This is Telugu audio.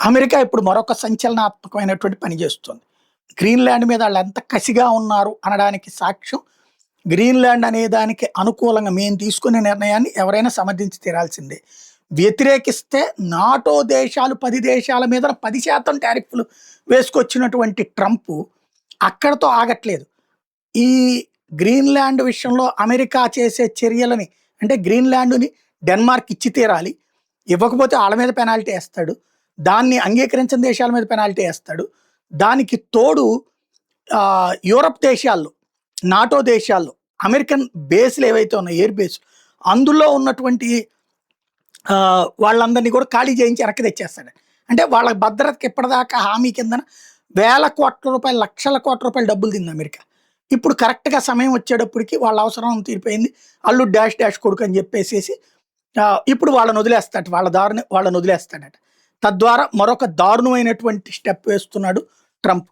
అమెరికా ఇప్పుడు మరొక సంచలనాత్మకమైనటువంటి పని చేస్తుంది. గ్రీన్‌లాండ్ మీద ఆళ్ళెంత కసిగా ఉన్నారు అనడానికి సాక్ష్యం, గ్రీన్‌లాండ్ అనే దానికి అనుకూలంగా మేము తీసుకునే నిర్ణయాన్ని ఎవరైనా సమర్థించి తీరాల్సిందే. వ్యతిరేకిస్తే నాటో దేశాలు 10 దేశాల మీద 10% టారిఫ్‌లు వేసుకొచ్చినటువంటి ట్రంపు అక్కడితో ఆగట్లేదు. ఈ గ్రీన్‌లాండ్ విషయంలో అమెరికా చేసే చర్యలని అంటే గ్రీన్‌లాండ్‌ని డెన్మార్క్ ఇచ్చి తీరాలి. ఇవ్వకపోతే ఆళ్ళ మీద పెనాల్టీ ఏస్తాడు. దాన్ని అంగీకరించని దేశాల మీద పెనాల్టీ ఏస్తాడు. దానికి తోడు యూరప్ దేశాల్లో, నాటో దేశాల్లో అమెరికన్ బేస్‌లు ఏవైతే ఉన్నాయో ఎయిర్ బేస్ అందులో ఉన్నటువంటి వాళ్ళందరినీ కూడా ఖాళీ చేయించి వెనక్కి తెచ్చేస్తాడు. అంటే వాళ్ళ భద్రతకి ఇప్పటిదాకా హామీ కిందన వేల కోట్ల రూపాయలు, లక్షల కోట్ల రూపాయలు డబ్బులు తింది అమెరికా. ఇప్పుడు కరెక్ట్‌గా సమయం వచ్చేటప్పటికి వాళ్ళ అవసరం తీరిపోయింది. అల్లుడు డాష్ డాష్ కొడుకు అని చెప్పేసేసి ఇప్పుడు వాళ్ళని వదిలేస్తాడట. వాళ్ళ దారిని వాళ్ళని వదిలేస్తాడట. తద్వారా మరొక దారుణమైనటువంటి స్టెప్ వేస్తున్నాడు ట్రంప్.